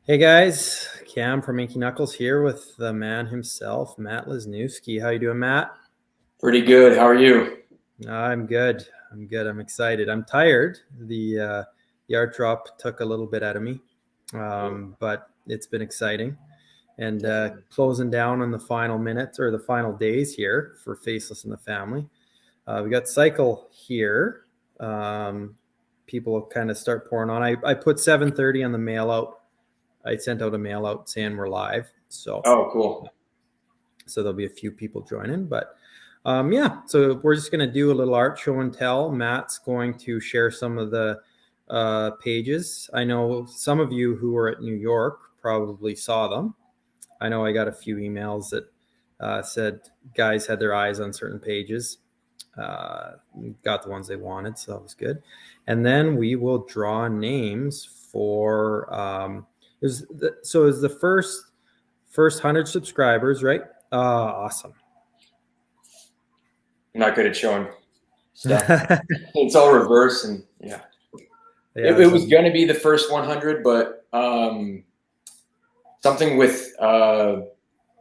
Hey guys, Cam from Inky Knuckles here with the man himself, Matt Lesniewski. How you doing, Matt? Pretty good. How are you? I'm good. I'm good. I'm excited. I'm tired. The art drop took a little bit out of me, but it's been exciting. And closing down on the final minutes or the final days here for Faceless and the family. We got Cycle here. People will kind of start pouring on. I put 7:30 on the mail out. I sent out a mail out saying we're live. Oh, cool. So there'll be a few people joining, but yeah, so we're just going to do a little art show and tell. Matt's going to share some of the pages. I know some of you who were at New York probably saw them. I know I got a few emails that said guys had their eyes on certain pages. Got the ones they wanted, so that was good. And then we will draw names for is the first 100 subscribers, right? Awesome. I'm not good at showing stuff. It's all reverse, and yeah. It was going to be the first 100, but something with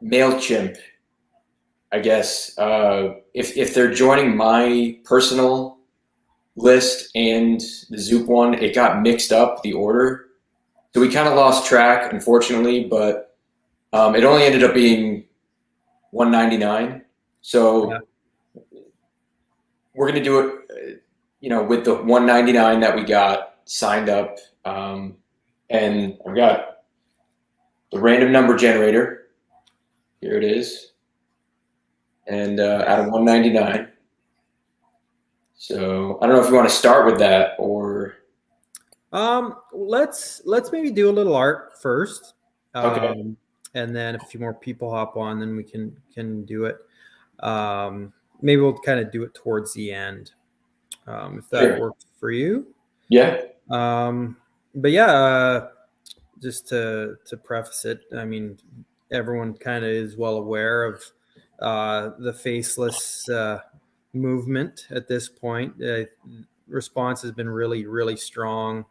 MailChimp, I guess. If they're joining my personal list and the Zoop one, it got mixed up, the order. So we kind of lost track, unfortunately, but it only ended up being $199. So Yeah. we're going to do it, with the $199 that we got signed up. And I've got the random number generator. Here it is. And out of $199. So I don't know if you want to start with that or. Let's maybe do a little art first. Okay. And then if a few more people hop on, then we can do it. Maybe we'll kind of do it towards the end. If that works for you. Yeah. But yeah, just to preface it, I mean, everyone kind of is well aware of the Faceless movement at this point. Response has been really, really strong.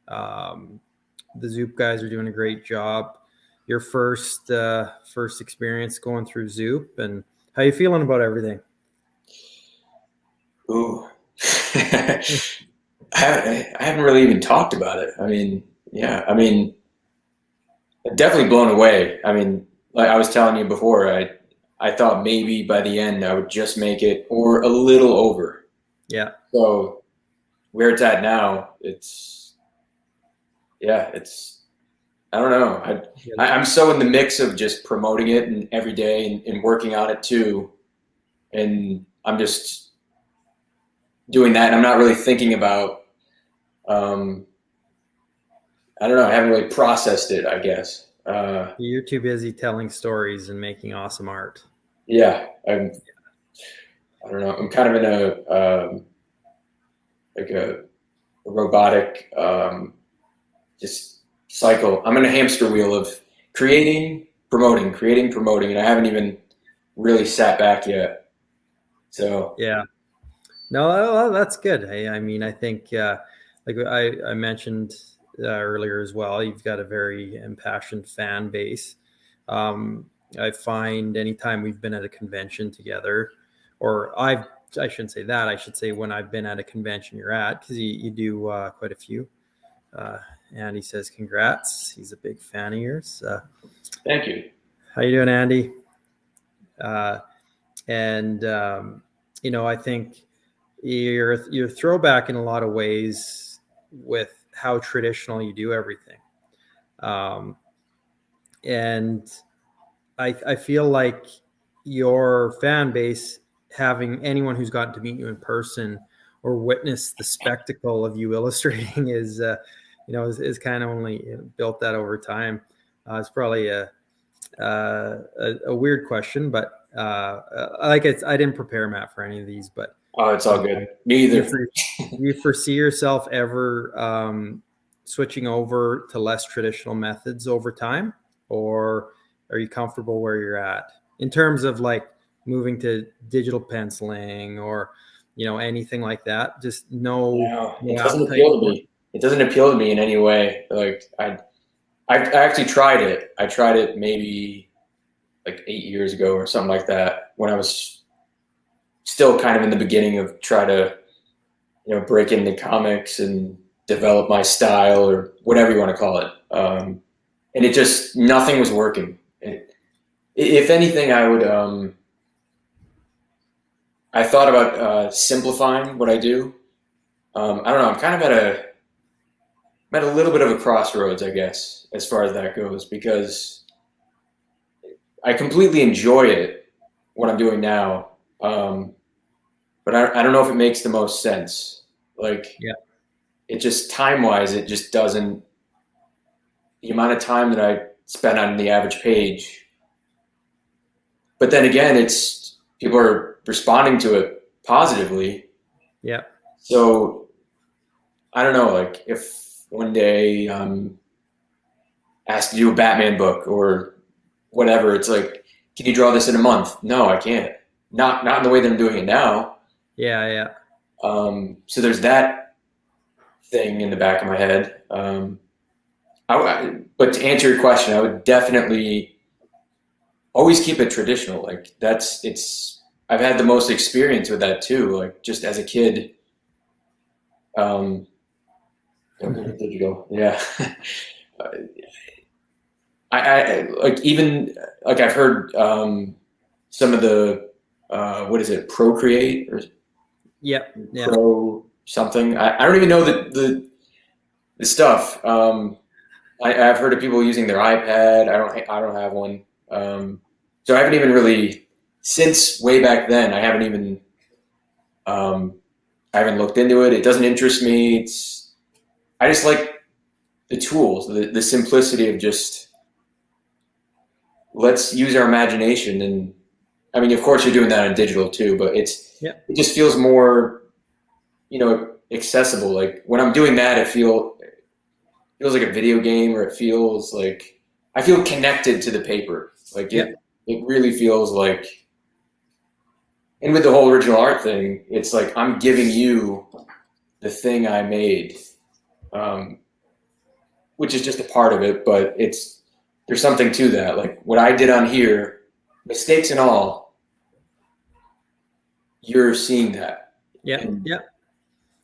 The Zoop guys are doing a great job. Your first experience going through Zoop, and how you feeling about everything? Ooh. I haven't really even talked about it. I mean, yeah, definitely blown away. I mean, like I was telling you before, I thought maybe by the end I would just make it or a little over. Yeah. So where it's at now, I don't know. I'm so in the mix of just promoting it and every day and working on it too. And I'm just doing that. And I'm not really thinking about, I don't know. I haven't really processed it, I guess. You're too busy telling stories and making awesome art. Yeah. I don't know. I'm kind of in a robotic, just cycle. I'm in a hamster wheel of creating, promoting, and I haven't even really sat back yet. So yeah, no, that's good. I mean, I think like I mentioned earlier as well, you've got a very impassioned fan base. I find anytime we've been at a convention together, or I shouldn't say that. I should say when I've been at a convention you're at, because you do quite a few. Andy says congrats. He's a big fan of yours. thank you. How you doing, Andy? And I think you're throwback in a lot of ways with how traditional you do everything. And I feel like your fan base, having anyone who's gotten to meet you in person or witness the spectacle of you illustrating is kind of only built that over time. It's probably a weird question, but I didn't prepare Matt for any of these, but Oh, it's all good. Me either. do you foresee yourself ever switching over to less traditional methods over time, or are you comfortable where you're at in terms of like moving to digital penciling or anything like that? Just no It doesn't appetite appeal to for it? me. It doesn't appeal to me in any way. Like I actually tried it. I tried it maybe like 8 years ago or something like that, when I was still kind of in the beginning of try to, break into comics and develop my style or whatever you want to call it. And it just, nothing was working. If anything, I thought about simplifying what I do. I don't know. I'm kind of I'm at a little bit of a crossroads, I guess, as far as that goes, because I completely enjoy it, what I'm doing now. But I don't know if it makes the most sense. Like, Yeah. it just, time wise, it just doesn't, the amount of time that I spend on the average page. But then again, people are responding to it positively. Yeah. So I don't know, like, if one day I'm asked to do a Batman book or whatever, it's like, can you draw this in a month? No, I can't. Not in the way that I'm doing it now. Yeah. Yeah. So there's that thing in the back of my head. But to answer your question, I would definitely always keep it traditional. Like, I've had the most experience with that too. Like, just as a kid, um, digital, yeah. I like, even like, I've heard some of the what is it, Procreate or Yeah. Yeah. Pro something. I don't even know the stuff. I've heard of people using their iPad. I don't have one. So I haven't even really, since way back then. Um, I haven't looked into it. It doesn't interest me. I just like the tools, the simplicity of just, let's use our imagination. And I mean, of course, you're doing that on digital too, but it Yeah. just feels more, accessible. Like, when I'm doing that, it feels like a video game, or it feels like I feel connected to the paper. Like, Yeah. it really feels like, and with the whole original art thing, it's like I'm giving you the thing I made, um, which is just a part of it, but there's something to that. Like, what I did on here, mistakes and all, you're seeing that. Yeah. And Yeah.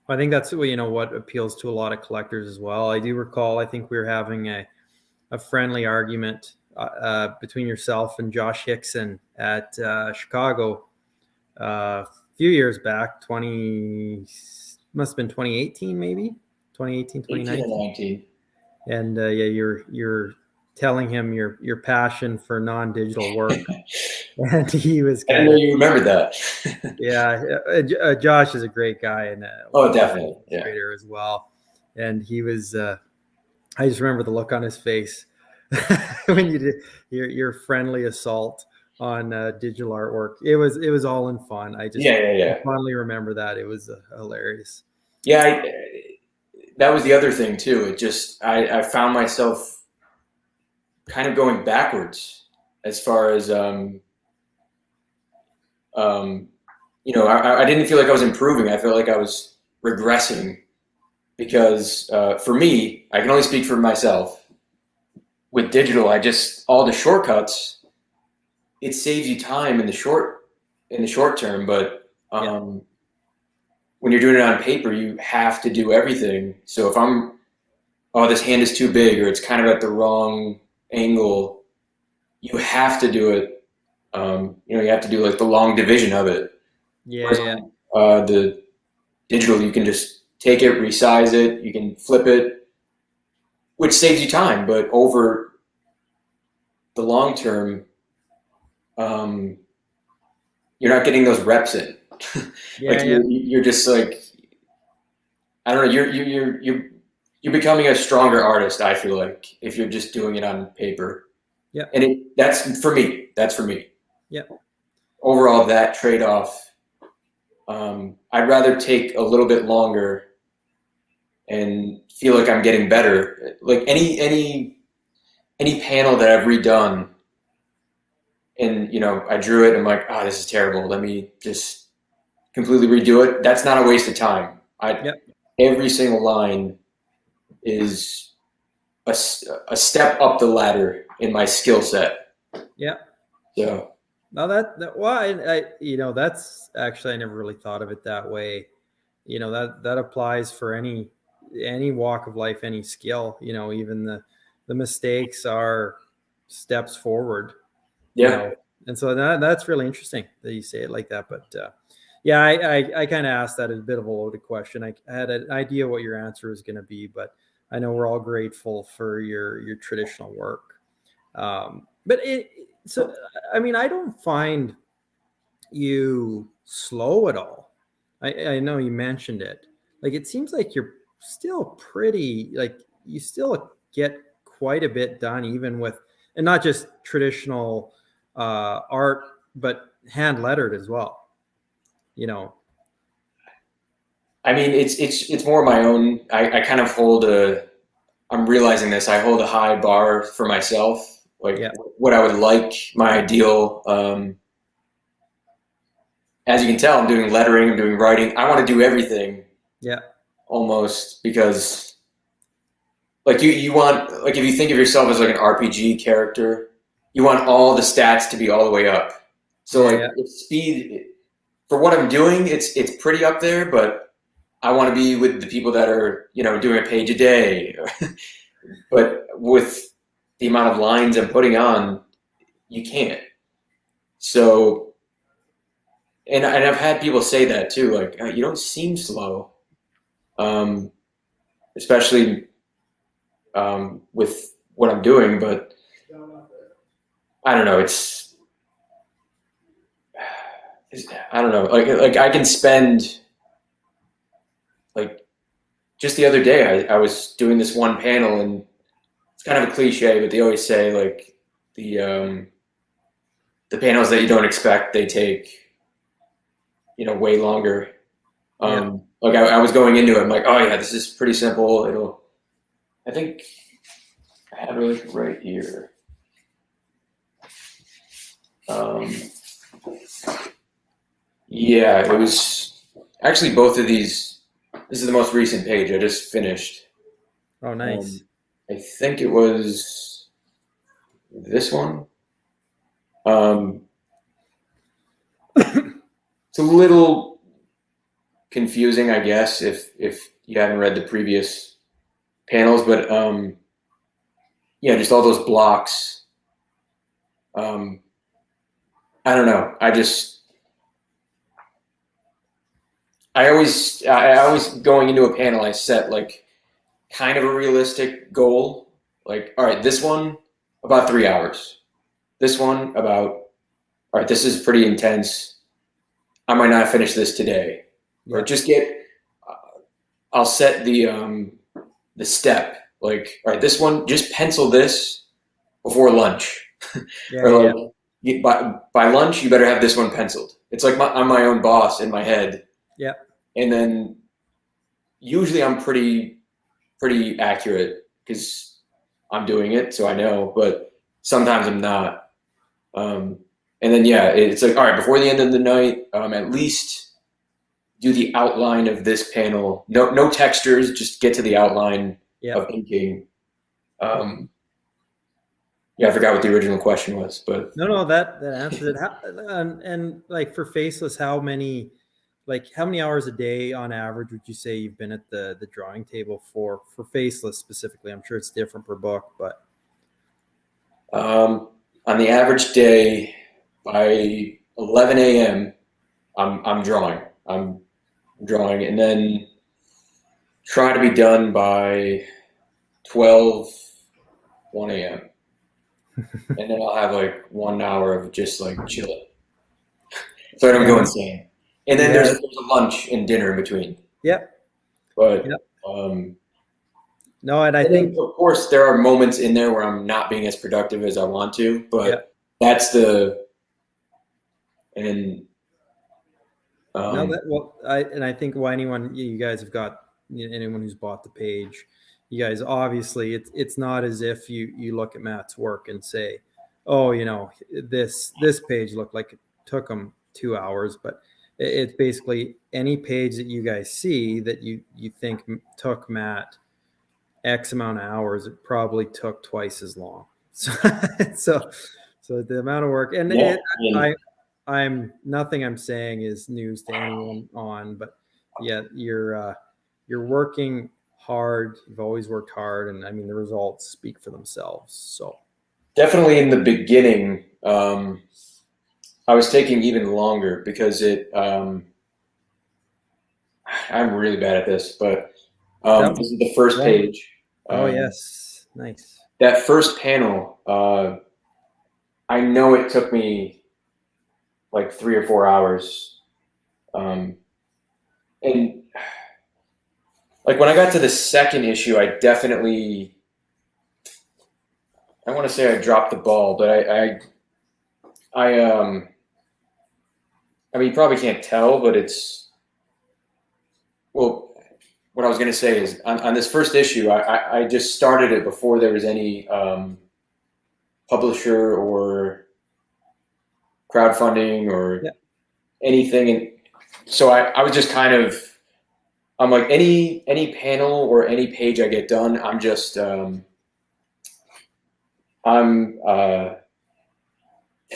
I think that's what appeals to a lot of collectors as well. I do recall, I think we were having a friendly argument between yourself and Josh Hickson at Chicago a few years back. 20 must have been 2018, maybe 2018, 18 and 2019. 19. And yeah, you're telling him your passion for non-digital work, and he was I didn't kind know of, you remembered that. yeah. Josh is a great guy and a Oh, wonderful definitely. Yeah. illustrator as well. And he was, I just remember the look on his face when you did your friendly assault on digital artwork. It was all in fun. Yeah, yeah, I yeah. fondly remember that. It was hilarious. Yeah, that was the other thing too. I found myself kind of going backwards as far as, um, I didn't feel like I was improving. I felt like I was regressing, because for me, I can only speak for myself. With digital, all the shortcuts, it saves you time in the short term, but Yeah. when you're doing it on paper, you have to do everything. So if this hand is too big, or it's kind of at the wrong angle, you have to do it. You have to do like the long division of it. Yeah. Whereas Yeah. the digital, you can just take it, resize it, you can flip it, which saves you time. But over the long term, um, you're not getting those reps in. Yeah. Like, Yeah. you're just like, I don't know. You're becoming a stronger artist. I feel like, if you're just doing it on paper, Yeah. and that's for me. That's for me. Yeah. Overall, that trade off. I'd rather take a little bit longer and feel like I'm getting better. Like, any panel that I've redone, and I drew it and I'm like, this is terrible. Let me just completely redo it. That's not a waste of time. Yeah. Every single line is a step up the ladder in my skill set. Yeah. So Now that well, that's actually, I never really thought of it that way. That applies for any walk of life, any skill. Even the mistakes are steps forward. yeah, And so that's really interesting that you say it like that. But yeah, I kind of asked that as a bit of a loaded question. I had an idea what your answer was going to be, but I know we're all grateful for your traditional work. But so I mean, I don't find you slow at all. I know you mentioned it. Like, it seems like you're still pretty, like, you still get quite a bit done, even with, and not just traditional art, but hand lettered as well. You know, I mean, it's more my own. I kind of hold a. I'm realizing this. I hold a high bar for myself, like yeah, what I would like, my ideal. As you can tell, I'm doing lettering, I'm doing writing. I want to do everything yeah, almost because, like you want, like if you think of yourself as like an RPG character, you want all the stats to be all the way up. So yeah, like yeah, if speed for what I'm doing, it's pretty up there, but I want to be with the people that are doing a page a day. But with the amount of lines I'm putting on, you can't. So, and I've had people say that too, like you don't seem slow, um, especially with what I'm doing. But I don't know. I don't know. Like I can spend like just the other day, I was doing this one panel, and it's kind of a cliche, but they always say like the panels that you don't expect, they take way longer. yeah. Like I was going into it, I'm like, oh yeah, this is pretty simple. I think I have it like right here. Um, yeah, it was actually both of these. This is the most recent page I just finished. Oh, Um, nice. I think it was this one. Um, it's a little confusing, I guess, if you haven't read the previous panels, but yeah, just all those blocks. Um, I don't know. I always going into a panel, I set like kind of a realistic goal. Like, all right, this one about 3 hours. This one about, all right, this is pretty intense. I might not finish this today, or Yeah, just get. I'll set the step. Like, all right, this one, just pencil this before lunch, yeah, or yeah, like by lunch, you better have this one penciled. It's like I'm my own boss in my head, yeah, and then usually I'm pretty accurate because I'm doing it, so I know. But sometimes I'm not. Um, and then yeah, it's like all right before the end of the night, at least do the outline of this panel. No textures, just get to the outline yeah. of inking. Um, yeah, I forgot what the original question was, but No, that answers it. And like for Faceless, how many hours a day on average would you say you've been at the drawing table for Faceless specifically? I'm sure it's different per book, but on the average day, by 11 a.m., I'm drawing. I'm drawing, and then try to be done by 12, 1 a.m. And then I'll have like 1 hour of just like chilling, so I don't go yeah, insane. And then there's, yeah, there's a lunch and dinner in between. yeah, yeah. But um, No, and I and then think of course there are moments in there where I'm not being as productive as I want to. yeah. But that's the and No, um, I think why anyone you guys have got, anyone who's bought the page, you guys obviously it's not as if you look at Matt's work and say, oh, this page looked like it took him 2 hours, but it's basically any page that you guys see that you think took Matt X amount of hours, it probably took twice as long. So, so the amount of work, and Yeah, I'm nothing I'm saying is news to anyone on, but yeah, you're working hard. You've always worked hard, and I mean the results speak for themselves. So definitely in the beginning, I was taking even longer because I'm really bad at this, but that this is the first one. page. Oh Um, yes, nice. that first panel, I know it took me like 3 or 4 hours. Um, and like when I got to the second issue, I want to say I dropped the ball, but I I mean, you probably can't tell, but well, what I was going to say is on this first issue, I just started it before there was any publisher or crowdfunding or Yeah, anything. And so I was just kind of, I'm like, any panel or any page I get done, I'm just, I'm,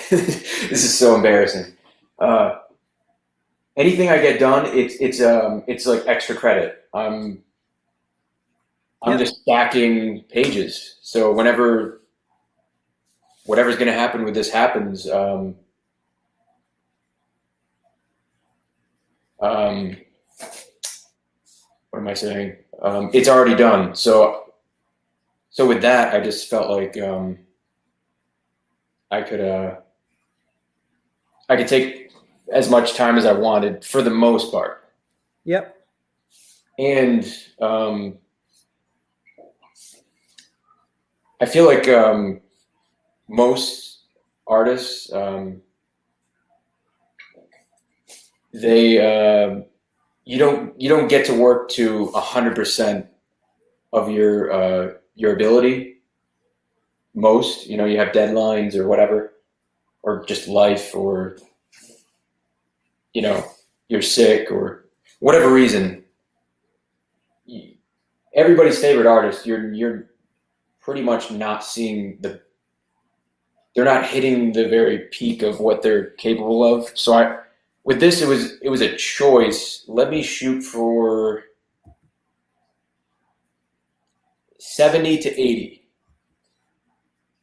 this is so embarrassing. Uh, Anything I get done, it's like extra credit. I'm yeah, just stacking pages. So whatever's going to happen with this happens. Um, what am I saying? It's already done. So with that, I just felt like I could I could take as much time as I wanted for the most part, yep, and um, I feel like most artists they you don't get to work to 100% of your ability. Most, you have deadlines or whatever, or just life, or you know, you're sick or whatever reason. Everybody's favorite artist, you're pretty much not seeing they're not hitting the very peak of what they're capable of. So with this, it was a choice. Let me shoot for 70 to 80,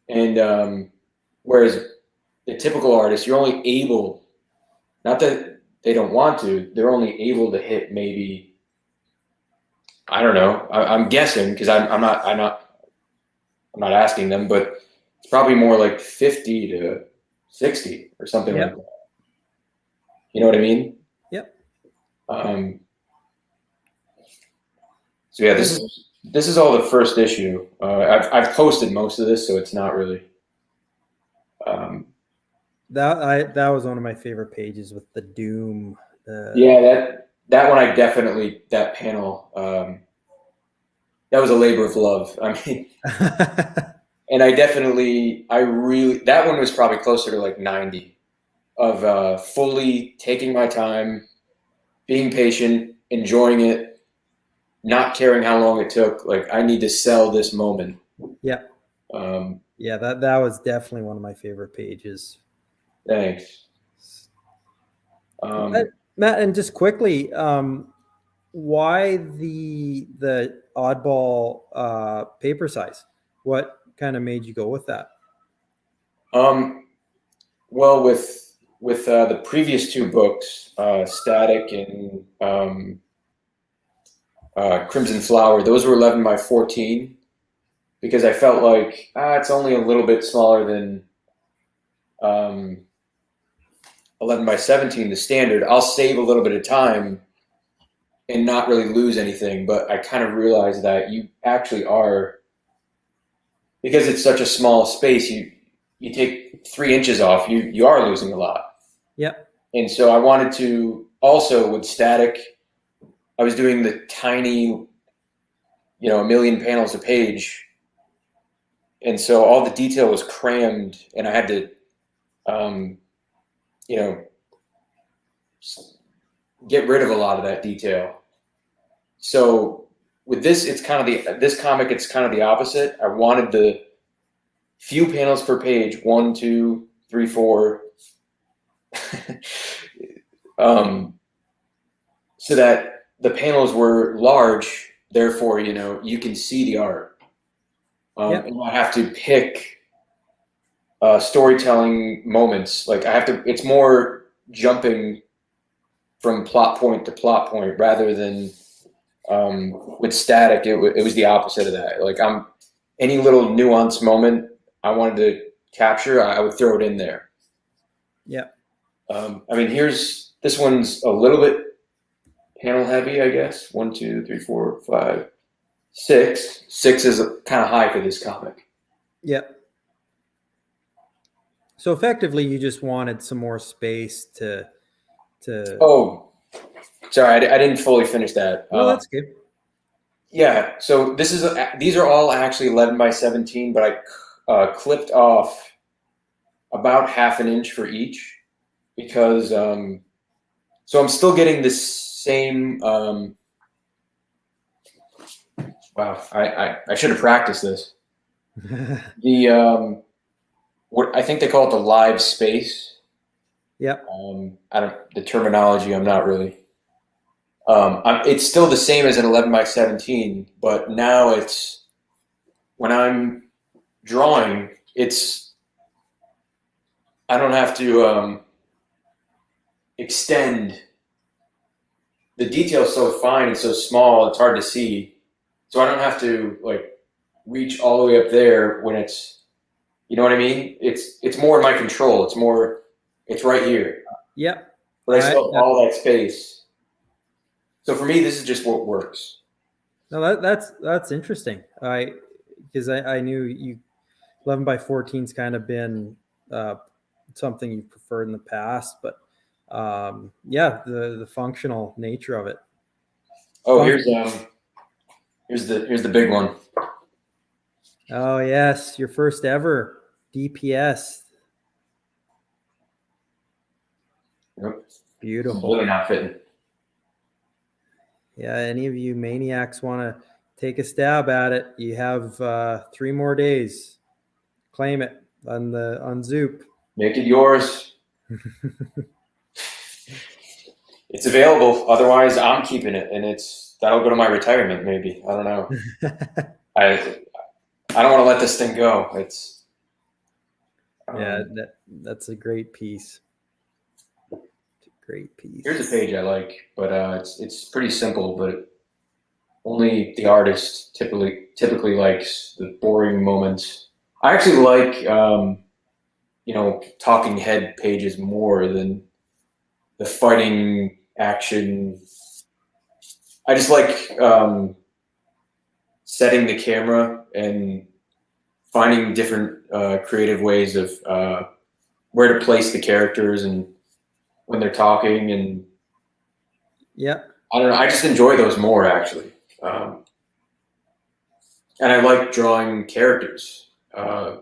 and whereas the typical artist, you're only able, not that they don't want to, they're only able to hit maybe, I don't know. I'm guessing because I'm not asking them, but it's probably more like 50 to 60 or something like yep, that. You know what I mean? yep. Um, so yeah, And this is all the first issue. I've posted most of this, so it's not really. Um, that was one of my favorite pages with the doom. yeah, that one I definitely, that panel. That was a labor of love. I mean, and I really, that one was probably closer to like 90 of fully taking my time, being patient, enjoying it, not caring how long it took. Like I need to sell this moment. Yeah, Um, yeah. That was definitely one of my favorite pages. Thanks. Matt, Um, Matt, and just quickly, why the oddball paper size? What kind of made you go with that? um, well, with the previous two books, Static and Crimson Flower, those were 11 by 14 because I felt like it's only a little bit smaller than um, 11 by 17, the standard. I'll save a little bit of time and not really lose anything. But I kind of realized that you actually are, because it's such a small space. You take 3 inches off, you are losing a lot. Yep. And so I wanted to also with Static. I was doing the tiny, a million panels a page, and so all the detail was crammed, and I had to, um, you know, get rid of a lot of that detail. So with this, it's kind of this comic. It's kind of the opposite. I wanted the few panels per page, 1, 2, 3, 4, so that the panels were large. Therefore, you can see the art. And I have to pick storytelling moments. Like it's more jumping from plot point to plot point rather than with static. It was the opposite of that. Like any little nuance moment I wanted to capture, I would throw it in there. Yeah. I mean, this one's a little bit panel heavy, I guess. 1, 2, 3, 4, 5, 6. 6 is kind of high for this comic. Yeah. So effectively, you just wanted some more space to. Oh, sorry, I didn't fully finish that. Well, that's good. Yeah. So these are all actually 11 by 17, but I clipped off about ½ an inch for each because so I'm still getting this same. Wow, I should have practiced this. The what I think they call it the live space. Yep. The terminology I'm not really. It's still the same as an 11 by 17, but now it's when I'm drawing, I don't have to extend. The detail's so fine and so small, it's hard to see. So I don't have to reach all the way up there when it's, you know what I mean? It's more in my control. It's right here. Yep. But I still have all that space. So for me, this is just what works. No, that's interesting. Because I knew 11 by 14's kind of been something you preferred in the past, but the functional nature of it. Oh, here's the big one. Oh yes, your first ever DPS. Yep. Beautiful. It's really not fitting. Yeah, any of you maniacs want to take a stab at it? You have 3 more days. Claim it on Zoop. Make it yours. It's available. Otherwise, I'm keeping it, and that'll go to my retirement. Maybe, I don't know. I don't want to let this thing go. It's that's a great piece. It's a great piece. Here's a page I like, but it's pretty simple. But only the artist typically likes the boring moments. I actually like talking head pages more than the fighting action. I just like setting the camera and finding different creative ways of where to place the characters and when they're talking. And yeah, I don't know. I just enjoy those more actually. And I like drawing characters. And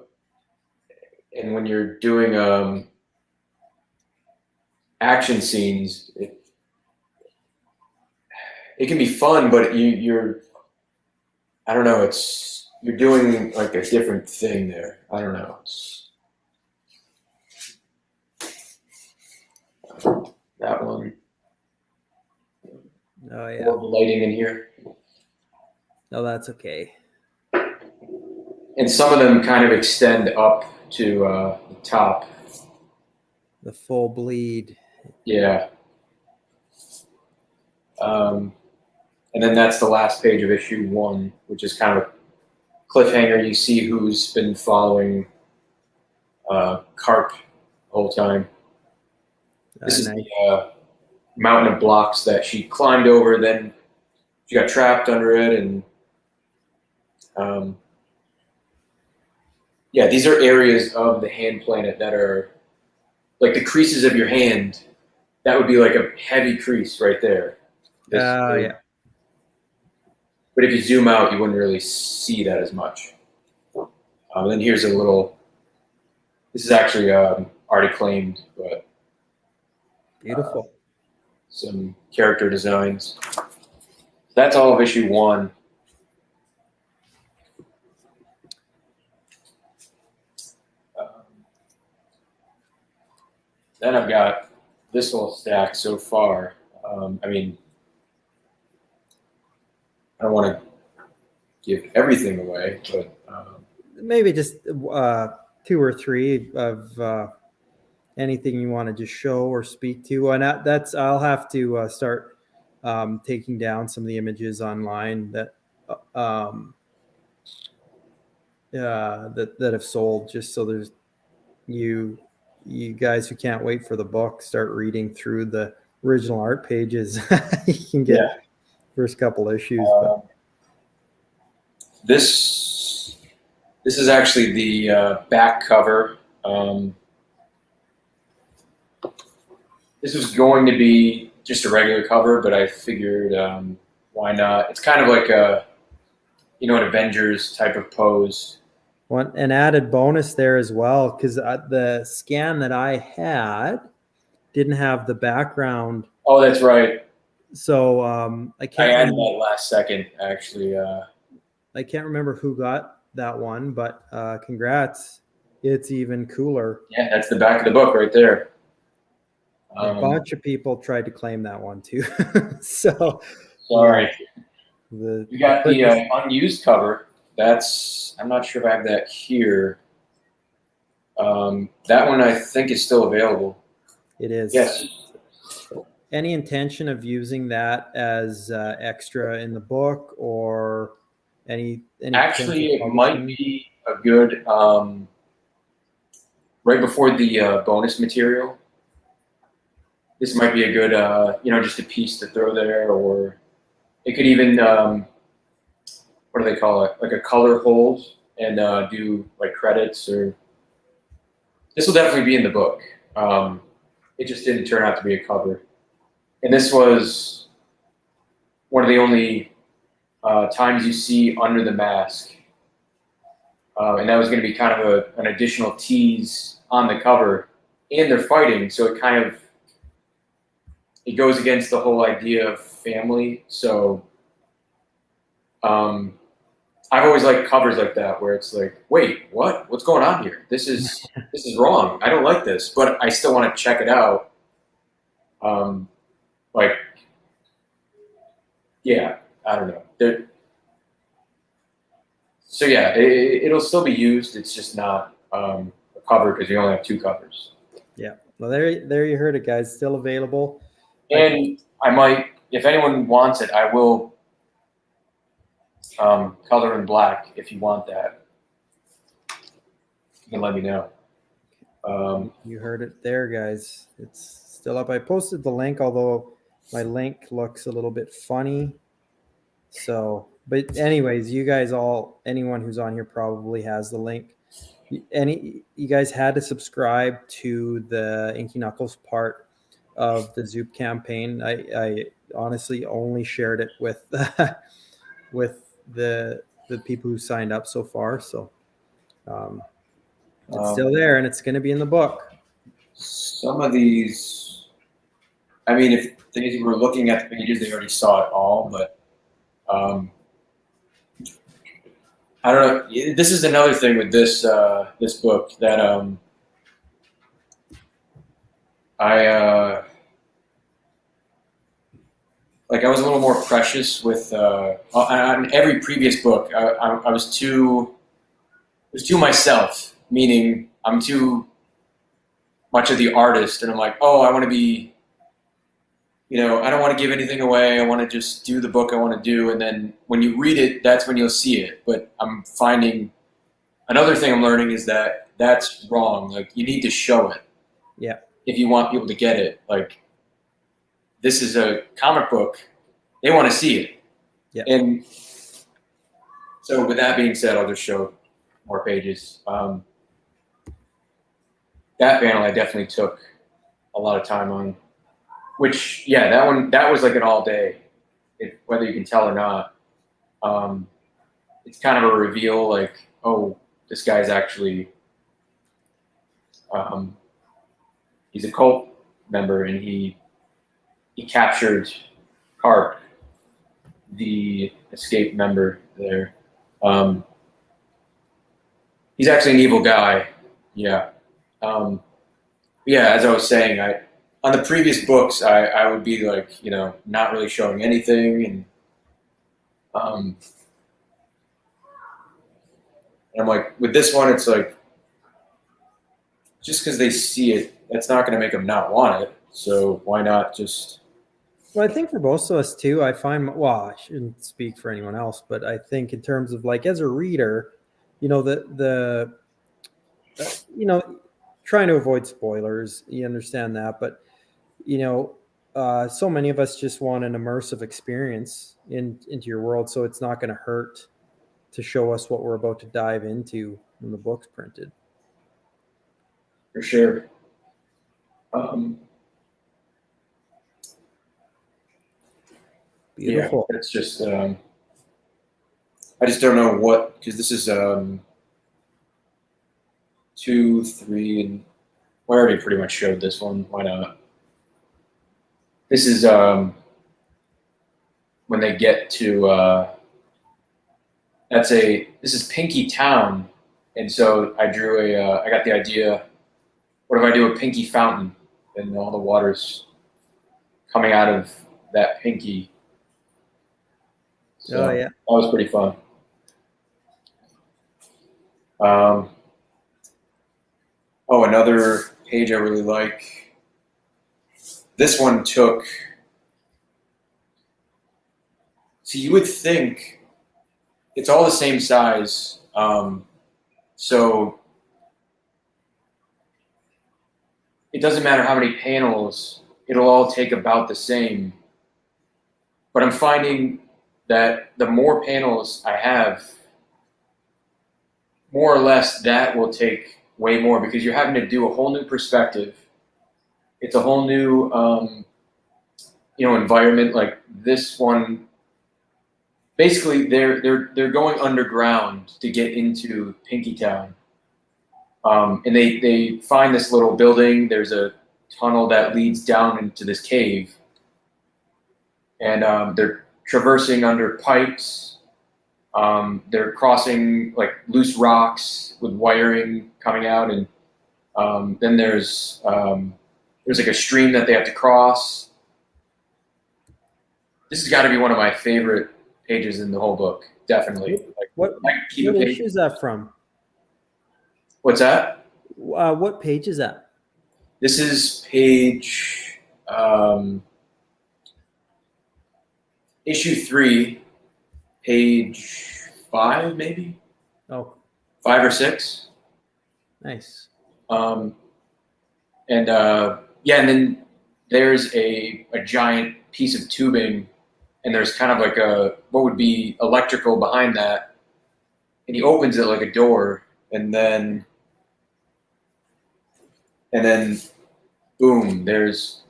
when you're doing action scenes, it can be fun, but you're I don't know. You're doing like a different thing there. I don't know. That one. Oh yeah. More lighting in here. No, that's okay. And some of them kind of extend up to the top. The full bleed. Yeah. And then that's the last page of issue 1, which is kind of a cliffhanger. You see who's been following Carp the whole time. This is the mountain of blocks that she climbed over. Then she got trapped under it, and these are areas of the hand planet that are like the creases of your hand. That would be like a heavy crease right there. Yeah. But if you zoom out, you wouldn't really see that as much. Then here's a little. This is actually already claimed, but beautiful. Some character designs. That's all of issue 1. then I've got this whole stack so far. I mean, I don't want to give everything away, but maybe just 2 or 3 of anything you want to just show or speak to. And that's I'll have to start taking down some of the images online that that have sold, just so there's you guys who can't wait for the book start reading through the original art pages. You can get first couple issues. But this is actually the back cover. This was going to be just a regular cover, but I figured why not? It's kind of like a an Avengers type of pose. An added bonus there as well, because the scan that I had didn't have the background. Oh, that's right. So I added that last second, actually. I can't remember who got that one, but congrats. It's even cooler. Yeah, that's the back of the book right there. A bunch of people tried to claim that one too. So sorry. You got the unused cover. I'm not sure if I have that here. That one I think is still available. It is. Yes. Any intention of using that as extra in the book, or any actually it might be a good right before the bonus material. This might be a good just a piece to throw there, or it could even what do they call it, like a color hold, and do like credits. Or this will definitely be in the book. It just didn't turn out to be a cover, and this was one of the only times you see under the mask, and that was going to be kind of an additional tease on the cover. And they're fighting, so it goes against the whole idea of family. So I've always liked covers like that, where it's like, wait, what's going on here? This is wrong. I don't like this, but I still want to check it out. I don't know. So yeah, it'll still be used. It's just not a cover, because you only have 2 covers. Yeah. Well, there you heard it, guys. Still available. And I might, if anyone wants it, I will color in black if you want that. You can let me know. You heard it there, guys. It's still up. I posted the link, although my link looks a little bit funny. So, but anyways, you guys anyone who's on here probably has the link. You guys had to subscribe to the Inky Knuckles part of the Zoop campaign. I honestly only shared it with with the people who signed up so far. So it's still there, and it's going to be in the book. Some of these, I mean, if they were looking at the pages, they already saw it all. But I don't know. This is another thing with this this book that I was a little more precious with on every previous book. I was too myself, meaning I'm too much of the artist, and I'm like, oh, I want to be, I don't want to give anything away. I want to just do the book I want to do, and then when you read it, that's when you'll see it. But I'm finding another thing I'm learning is that that's wrong. Like, you need to show it. Yeah. If you want people to get it, like, this is a comic book. They want to see it. Yeah. And so with that being said, I'll just show more pages. That panel I definitely took a lot of time on, which, yeah, that was like an all day, whether you can tell or not. It's kind of a reveal, like, oh, this guy's actually, he's a cult member, and he captured Karp, the escaped member there. He's actually an evil guy. Yeah. yeah, as I was saying, I on the previous books, I would be like, not really showing anything, um, and I'm like, with this one, it's like just because they see it, that's not going to make them not want it. So why not just? Well, I think for most of us too, I find, well, I shouldn't speak for anyone else, but I think in terms of like as a reader, the trying to avoid spoilers, you understand that, but you know, so many of us just want an immersive experience into your world, so it's not going to hurt to show us what we're about to dive into when the book's printed. For sure. Um, yeah, Beautiful. it's just I just don't know what, because this is 2, 3, and well, I already pretty much showed this one. Why not? This is when they get to this is Pinky Town, and so I got the idea. What if I do a Pinky Fountain, and all the water's coming out of that Pinky? Oh So yeah. that was pretty fun. Um, oh, another page I really like. This one took. See, you would think it's all the same size, so it doesn't matter how many panels. It'll all take about the same. But I'm finding that the more panels I have, more or less that will take way more because you're having to do a whole new perspective. It's a whole new environment. Like this one, basically they're going underground to get into Pinky Town, and they find this little building. There's a tunnel that leads down into this cave, and they're traversing under pipes. They're crossing like loose rocks with wiring coming out, and then there's like a stream that they have to cross. This has got to be one of my favorite pages in the whole book, definitely. Like, What I could keep a what page. issue is that from? What's that? What page is that? This is page issue 3, page 5, maybe Oh, 5 or 6. nice. Um, and yeah, and then there's a giant piece of tubing, and there's kind of like a what would be electrical behind that, and he opens it like a door, and then boom, there's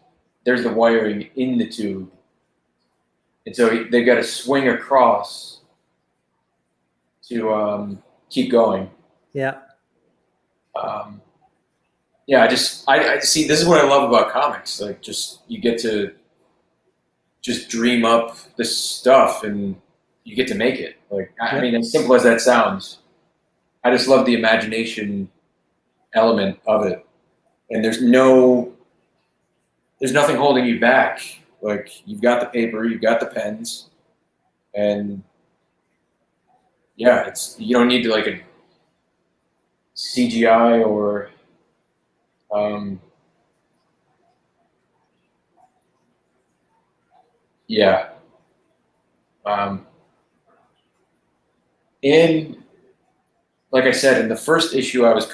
the wiring in the tube, and so they've got to swing across to keep going. Yeah. Um, yeah, I see. This is what I love about comics. Like, just you get to just dream up this stuff, and you get to make it. Like, I Yeah. mean, as simple as that sounds, I just love the imagination element of it, and there's nothing holding you back. Like, you've got the paper, you've got the pens, and yeah, it's you don't need to like a CGI or um, yeah. Um, in like I said, in the first issue, I was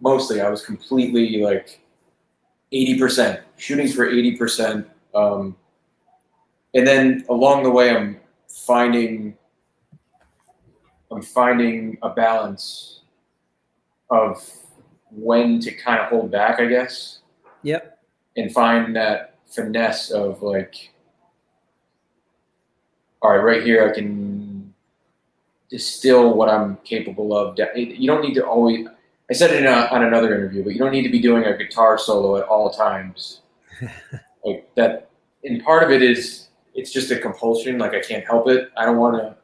mostly I was completely like 80%, shooting for 80%. And then along the way, finding I'm finding a balance of when to kind of hold back, I guess, Yep. and find that finesse of like, all right, right here, I can distill what I'm capable of. You don't need to always. I said it on another interview, but you don't need to be doing a guitar solo at all times. Like that, and part of it is it's just a compulsion. Like I can't help it. I don't want to.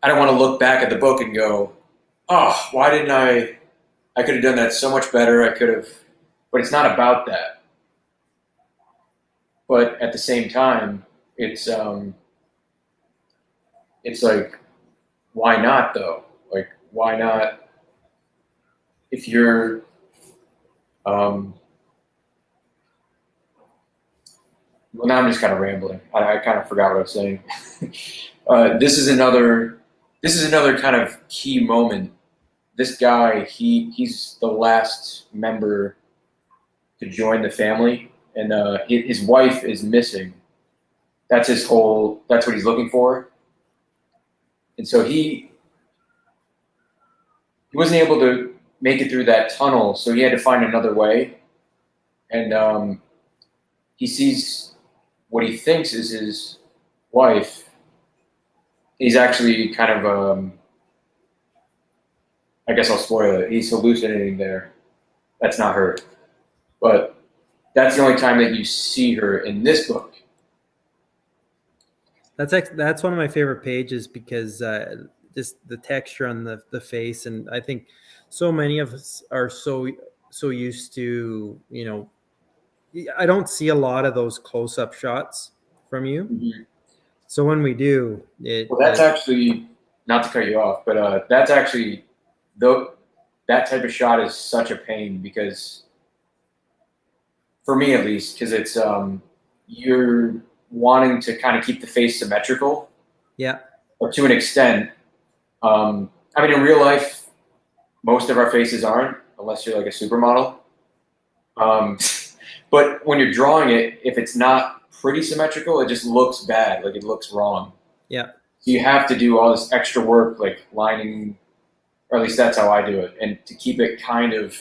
I don't want to look back at the book and go, "Oh, why didn't I? I could have done that so much better. I could have, but it's not about that. But at the same time, it's like, why not though? Like, why not? If you're, well, now I'm just kind of rambling. I kind of forgot what I was saying. This is another. This is another kind of key moment. This guy, he's the last member to join the family, and his wife is missing. That's his whole. That's what he's looking for, and so he wasn't able to make it through that tunnel, so he had to find another way. And he sees what he thinks is his wife. He's actually kind of, I guess I'll spoil it. He's hallucinating there. That's not her. But that's the only time that you see her in this book. That's one of my favorite pages because just the texture on the face, and I think so many of us are so used to, you know, I don't see a lot of those close-up shots from you. Mm-hmm. So when we do, well, that's actually, not to cut you off, but that's actually, though, that type of shot is such a pain because, for me at least, because it's you're wanting to kind of keep the face symmetrical. Yeah. Or to an extent. I mean, in real life, most of our faces aren't, unless you're like a supermodel. But when you're drawing it, if it's not pretty symmetrical, it just looks bad. Like it looks wrong. Yeah. So you have to do all this extra work, like lining, or at least that's how I do it, and to keep it kind of.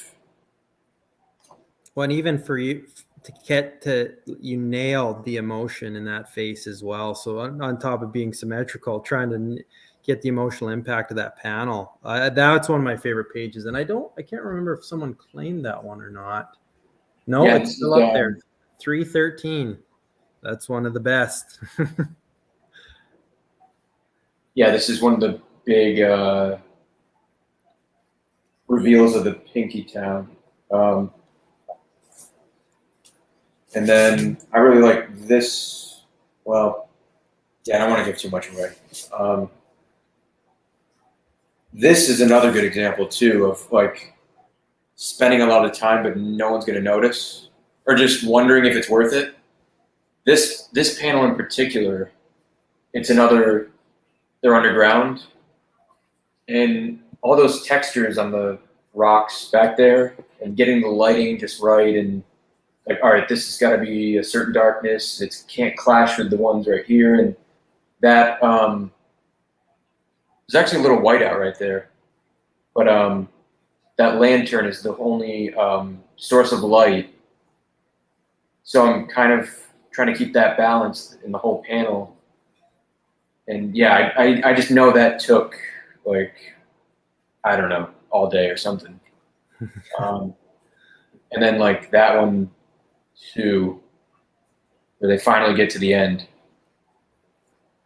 Well, and even for you to get to, you nailed the emotion in that face as well. So on top of being symmetrical, trying to get the emotional impact of that panel. That's one of my favorite pages, and I can't remember if someone claimed that one or not. No, yeah, it's still up there. 313. That's one of the best. Yeah, this is one of the big reveals of the Pinky Town. And then I really like this. Well, yeah, I don't want to give too much away. This is another good example too of like spending a lot of time, but no one's going to notice, or just wondering if it's worth it. This panel in particular, it's another. They're underground, and all those textures on the rocks back there, and getting the lighting just right, and like, all right, this has got to be a certain darkness. It can't clash with the ones right here, and that there's actually a little whiteout right there, but that lantern is the only source of light. So I'm kind of trying to keep that balance in the whole panel. And yeah, I just know that took like, I don't know, all day or something. And then like that one too, where they finally get to the end.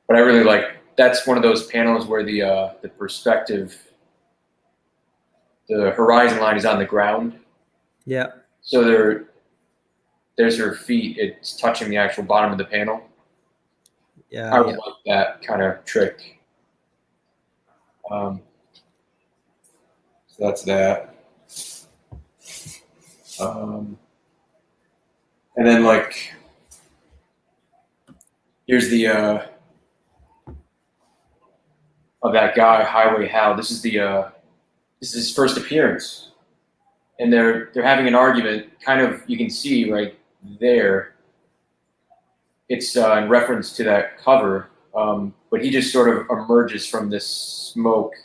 But I really like, that's one of those panels where the perspective, the horizon line is on the ground. Yeah. So there's her feet. It's touching the actual bottom of the panel. Yeah. I would like that kind of trick. So that's that. And then like, here's the of that guy, Highway Hal. This is his first appearance, and they're having an argument. Kind of, you can see right there. It's in reference to that cover, but he just sort of emerges from this smoke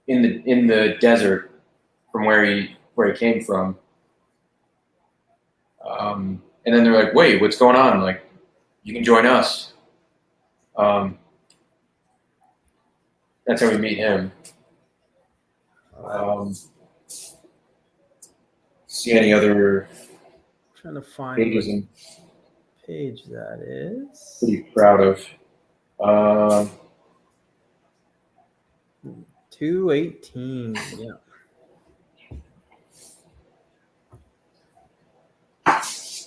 in the desert from where he came from. And then they're like, "Wait, what's going on? Like, you can join us." That's how we meet him. See any other trying to find pages what page that is. Pretty proud of. 218. Yeah.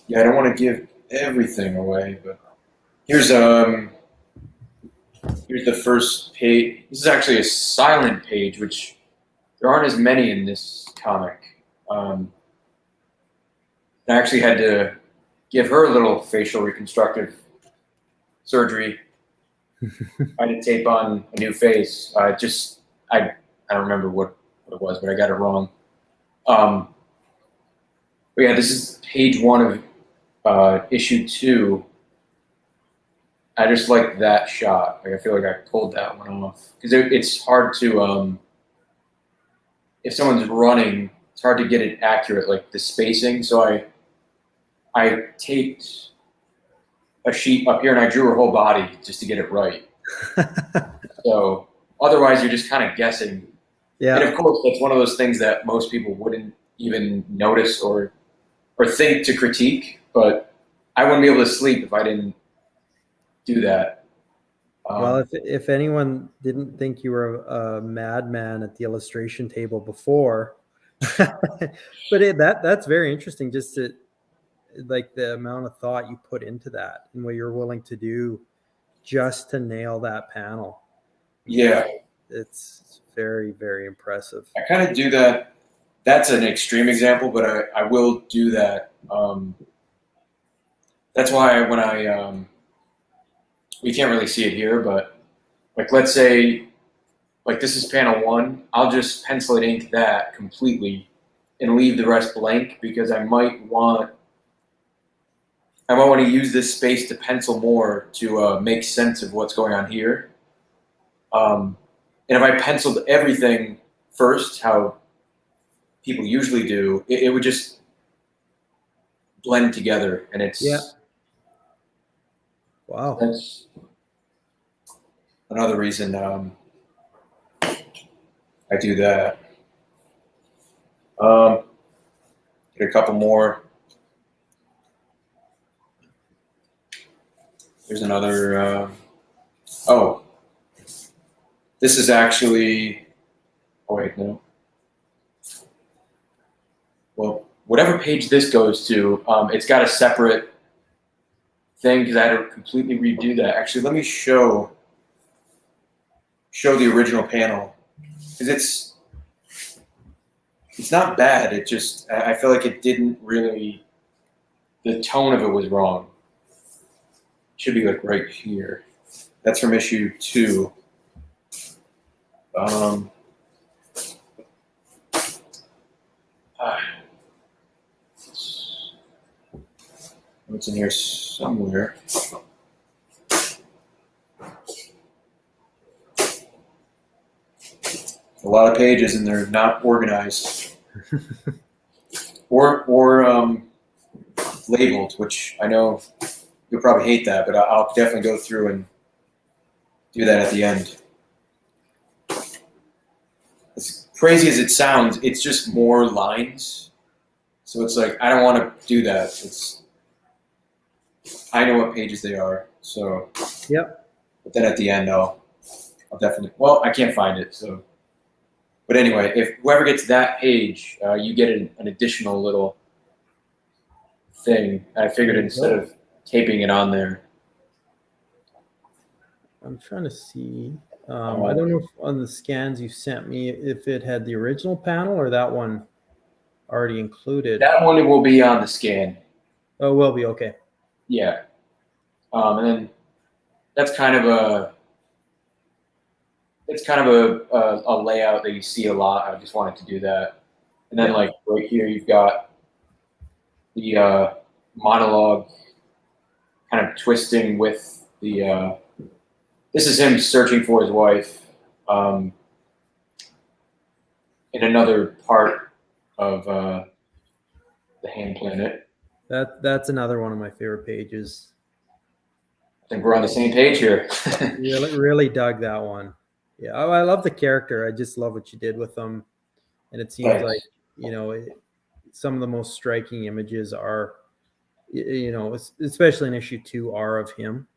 Yeah, I don't want to give everything away, but here's here's the first page. This is actually a silent page, which there aren't as many in this comic. Um, I actually had to give her a little facial reconstructive surgery. I had to tape on a new face. I don't remember what it was, but I got it wrong. Um, but yeah, this is page 1 of issue 2. I just like that shot. Like I feel like I pulled that one off because it's hard to if someone's running, it's hard to get it accurate, like the spacing. So I taped a sheet up here and I drew her whole body just to get it right. So otherwise, you're just kind of guessing. Yeah. And of course, that's one of those things that most people wouldn't even notice or think to critique. But I wouldn't be able to sleep if I didn't do that. Well, if anyone didn't think you were a madman at the illustration table before, but that's very interesting. Just to like the amount of thought you put into that and what you're willing to do just to nail that panel. Yeah, It's very, very impressive. I kind of do that. That's an extreme example, but I will do that. That's why when we can't really see it here, but like let's say like this is panel 1, I'll just pencil it ink that completely and leave the rest blank because I might want to use this space to pencil more to make sense of what's going on here. And if I penciled everything first, how people usually do, it would just blend together, and it's Wow. That's another reason I do that. Get a couple more. There's another. Oh, this is actually. Oh wait, no. Well, whatever page this goes to, it's got a separate thing because I had to completely redo that. Actually, let me show the original panel because it's not bad. It just I feel like it didn't really. The tone of it was wrong. It should be like right here. That's from issue 2. It's in here somewhere. A lot of pages and they're not organized or labeled, which I know you'll probably hate that, but I'll definitely go through and do that at the end. As crazy as it sounds, it's just more lines. So it's like, I don't want to do that. I know what pages they are. So, yep. But then at the end, I'll definitely, well, I can't find it. So, but anyway, if whoever gets that page, you get an additional little thing. I figured instead of taping it on there. I'm trying to see. I don't know if on the scans you sent me if it had the original panel or that one already included. That one will be on the scan. Oh, will be, okay. Yeah. And then that's kind of a layout that you see a lot. I just wanted to do that. And then like right here you've got the monologue kind of twisting with the this is him searching for his wife in another part of the Hand Planet. That's another one of my favorite pages. I think we're on the same page here. really dug that one. Yeah, I love the character. I just love what you did with them, and it seems like some of the most striking images are, especially in issue 2, are of him.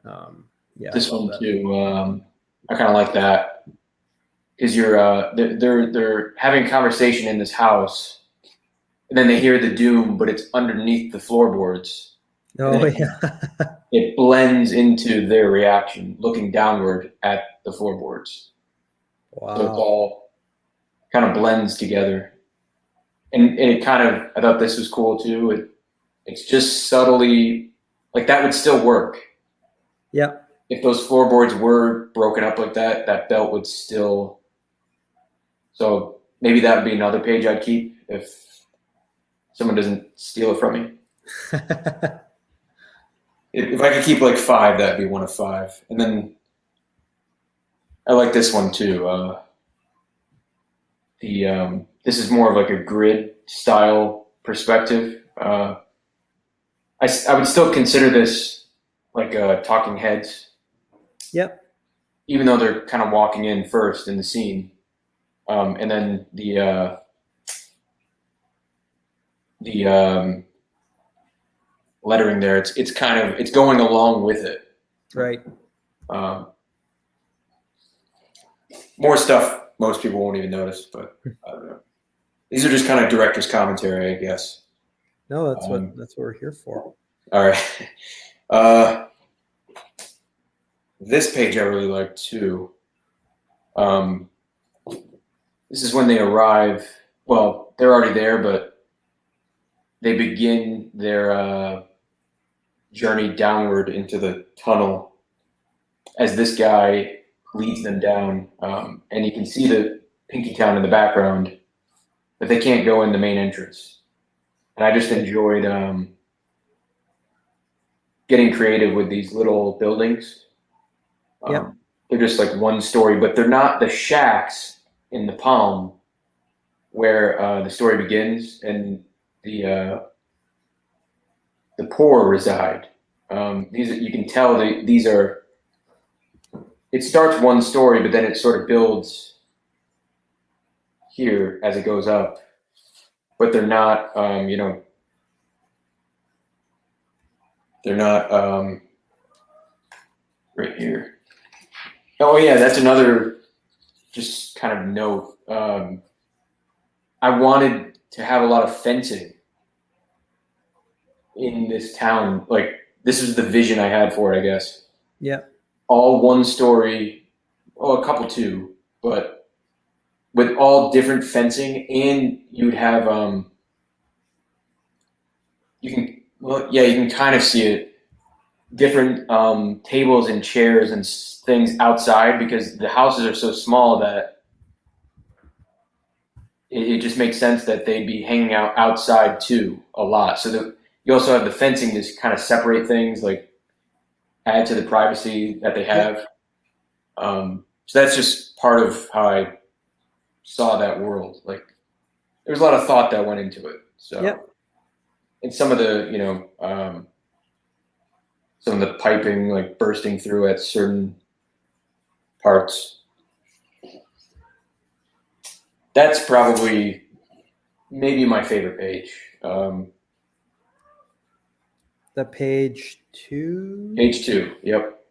Yeah, this one too. I kind of like that because you're they're having a conversation in this house, and then they hear the doom, but it's underneath the floorboards. Oh yeah. It blends into their reaction, looking downward at the floorboards. So it's Wow. all kind of blends together. And it kind of, I thought this was cool too. It's just subtly, like that would still work. Yeah. If those floorboards were broken up like that, that belt would still. So maybe that would be another page I'd keep if someone doesn't steal it from me. If I could keep like 5, that'd be one of 5. And then I like this one too. This is more of like a grid style perspective. I would still consider this like talking heads. Yep. Even though they're kind of walking in first in the scene, and then the lettering there, it's kind of it's going along with it. Right. More stuff most people won't even notice, but I don't know. These are just kind of director's commentary, I guess. No, that's what we're here for. All right. This page I really like too. This is when they arrive. Well, they're already there, but they begin their journey downward into the tunnel as this guy leads them down. And you can see the Pinky Town in the background, but they can't go in the main entrance. And I just enjoyed getting creative with these little buildings. Yep. They're just like one story, but they're not the shacks in the palm where the story begins and the poor reside. These you can tell these are. It starts one story, but then it sort of builds here as it goes up. But they're not, they're not right here. Oh yeah, that's another just kind of note. I wanted to have a lot of fencing in this town. Like this is the vision I had for it, I guess. Yeah. All one story, a couple two, but with all different fencing, and you'd have you can kind of see it. Different tables and chairs and things outside because the houses are so small that it just makes sense that they'd be hanging out outside too a lot. So you also have the fencing to kind of separate things, like add to the privacy that they have. So that's just part of how I saw that world. Like there was a lot of thought that went into it. So, yep. And some of the, some of the piping like bursting through at certain parts. That's probably maybe my favorite page. The page 2? Page 2, yep.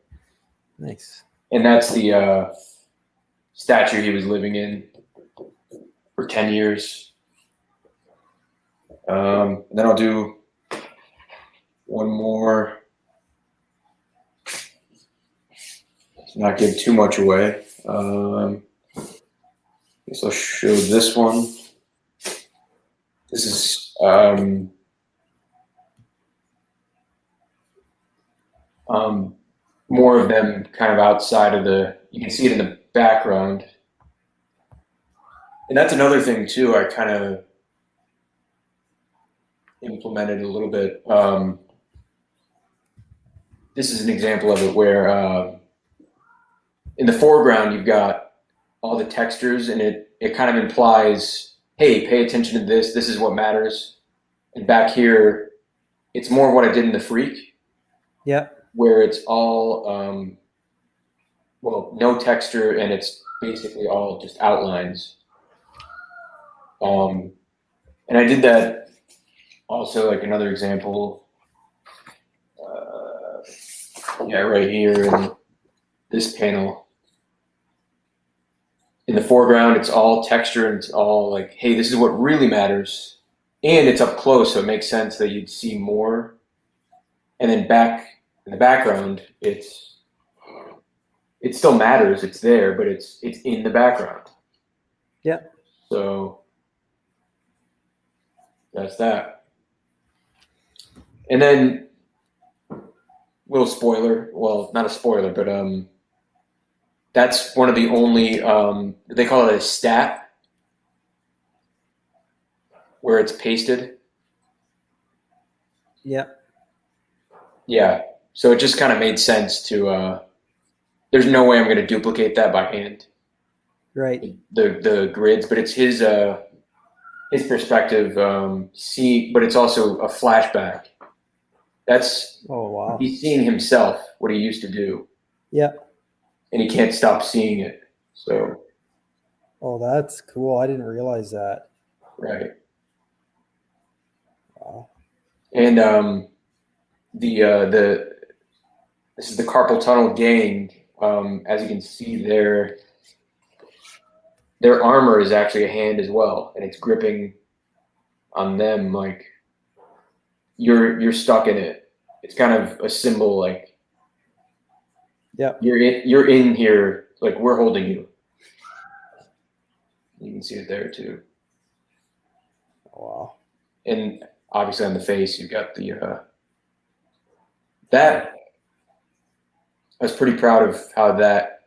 Nice. And that's the statue he was living in for 10 years. And then I'll do one more. Let's not give too much away. Guess I'll show this one. This is more of them kind of outside of you can see it in the background. And that's another thing too, I kind of implemented a little bit. This is an example of it where in the foreground you've got all the textures and it kind of implies, hey, pay attention to this, this is what matters. And back here, it's more what I did in the Freak. Yeah. Where it's all, no texture and it's basically all just outlines. And I did that also, like another example, right here in this panel. In the foreground, it's all texture and it's all like, hey, this is what really matters. and it's up close, so it makes sense that you'd see more. And then back in the background, it still matters. It's there, but it's in the background. Yeah. So that's that. And then little spoiler. Well, not a spoiler, but that's one of the only they call it a stat where it's pasted. Yeah. Yeah. So it just kind of made sense to. There's no way I'm going to duplicate that by hand. Right. The grids, but it's his perspective. But it's also a flashback. That's Oh, wow. he's seeing himself, what he used to do, Yeah. and he can't stop seeing it. So Oh, that's cool. I didn't realize that. right, Wow. and the this is the carpal tunnel gang. As you can see, their armor is actually a hand as well, and it's gripping on them like you're stuck in it. It's kind of a symbol, like Yeah. you're in here, like we're holding you. You can see it there too, Wow. and obviously on the face you've got the that. I was pretty proud of how that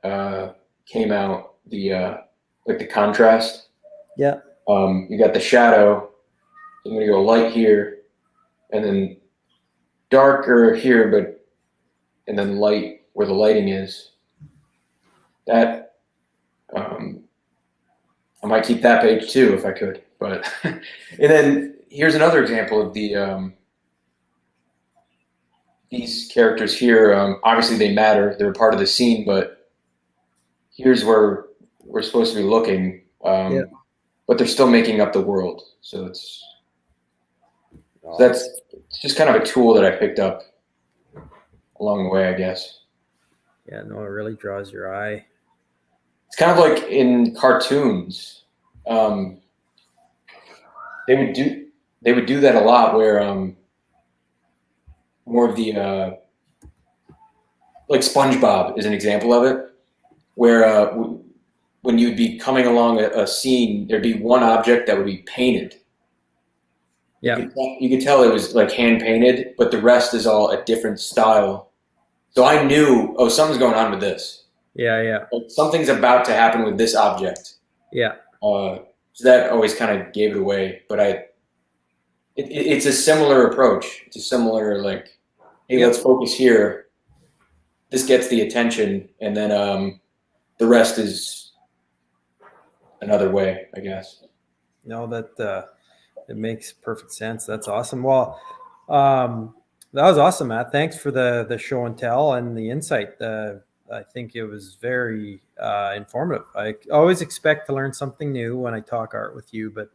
came out. The like the contrast. Yeah. You got the shadow. I'm gonna go light here, and then darker here, and then light where the lighting is. That I might keep that page too if I could. But and then here's another example of these characters here. Obviously they matter; they're part of the scene. But here's where we're supposed to be looking. Yeah. But they're still making up the world. So Oh, that's it's just kind of a tool that I picked up along the way, I guess. yeah. No, it really draws your eye. It's kind of like in cartoons. Um, they would do that a lot, where more of the like SpongeBob is an example of it, where when you'd be coming along a scene, there'd be one object that would be painted. Yeah. You could tell it was like hand painted, but the rest is all a different style. So I knew, oh, something's going on with this. Yeah. Yeah. Like something's about to happen with this object. Yeah. So that always kind of gave it away. But it's a similar approach. It's a similar like, hey, Yep. let's focus here. This gets the attention, and then the rest is another way, I guess. No, that it makes perfect sense. That's awesome. Well, that was awesome, Matt. Thanks for the show and tell and the insight. I think it was very informative. I always expect to learn something new when I talk art with you, but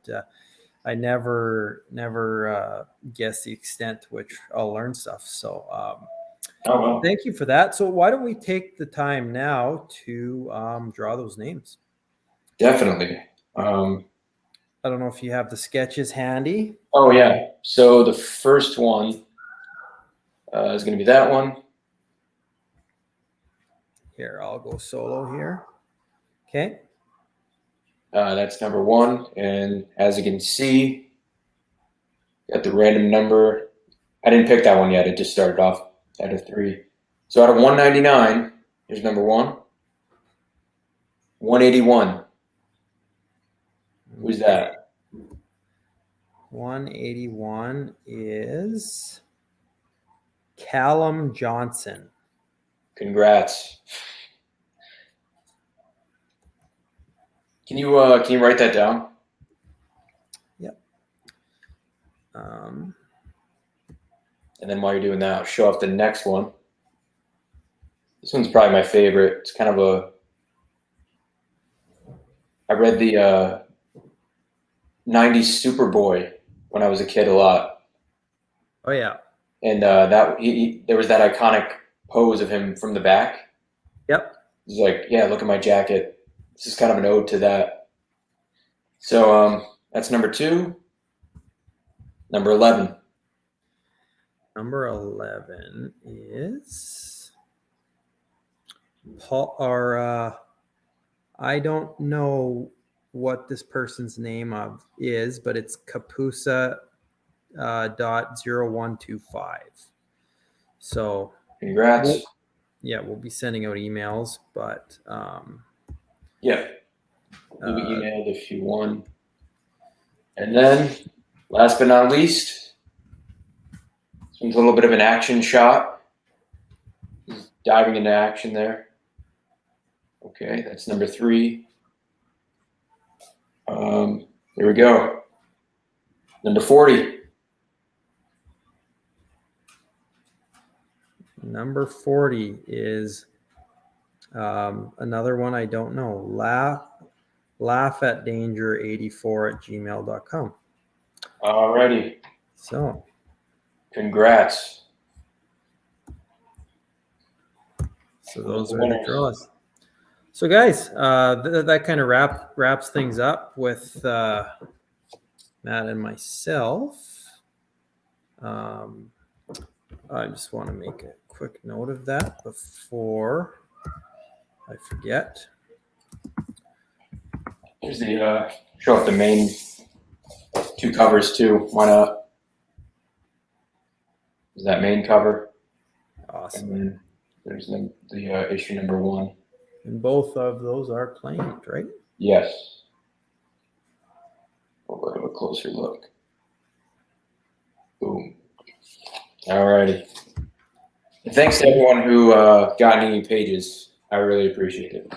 I never guess the extent to which I'll learn stuff. So Oh well, thank you for that. So why don't we take the time now to draw those names? definitely. I don't know if you have the sketches handy. Oh yeah. So the first one is going to be that one. Here, I'll go solo here. Okay. That's number one, and as you can see, got the random number. I didn't pick that one yet. It just started off out of 3. So out of 199, here's number 1. 181. Who's that? 181 is Callum Johnson. Congrats. Can you write that down? Yep. And then while you're doing that, I'll show off the next one. This one's probably my favorite. It's kind of I read the 90s Superboy when I was a kid a lot. Oh yeah. And there was that iconic pose of him from the back. Yep. He's like, yeah, look at my jacket. This is kind of an ode to that. So that's number 2. Number 11. Number 11 is Paul, or I don't know what this person's name is, but it's Kapusa .0125. So Congrats. we'll be sending out emails, but Yeah. You'll be emailed if you won. And then, last but not least, this one's a little bit of an action shot. He's diving into action there. Okay, that's number 3. Here we go. Number 40. Number 40 is another one I don't know. Laugh at danger 84@gmail.com. Alrighty. So Congrats. So those are the draws. So guys, that kind of wraps things up with Matt and myself. I just want to make a quick note of that before I forget. Here's the show up the main 2 covers too. Why not? Is that main cover? Awesome. And then there's the issue number 1. And both of those are claimed, right? Yes. We'll have a closer look. Boom. Alrighty. And thanks to everyone who got any pages. I really appreciate it.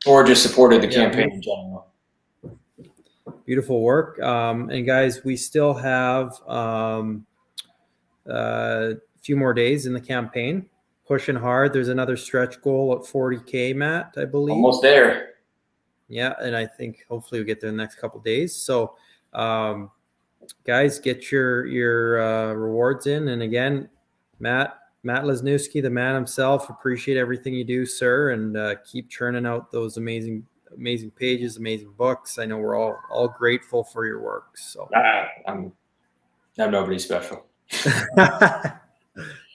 Or just supported the campaign in general. Beautiful work. And guys, we still have a few more days in the campaign. Pushing hard. There's another stretch goal at 40K, Matt, I believe. Almost there. Yeah, and I think hopefully we'll get there in the next couple of days. So, guys, get your rewards in. And again, Matt Lesniewski, the man himself, appreciate everything you do, sir, and keep churning out those amazing pages, amazing books. I know we're all grateful for your work. So I'm nobody special.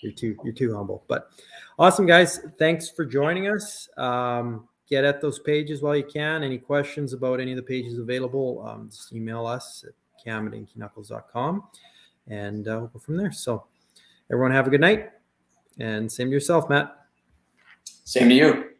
You're too humble, but awesome, guys. Thanks for joining us. Get at those pages while you can. Any questions about any of the pages available, just email us at cam@inkyknuckles.com, and we'll go from there. So everyone have a good night, and same to yourself, Matt. Same to you.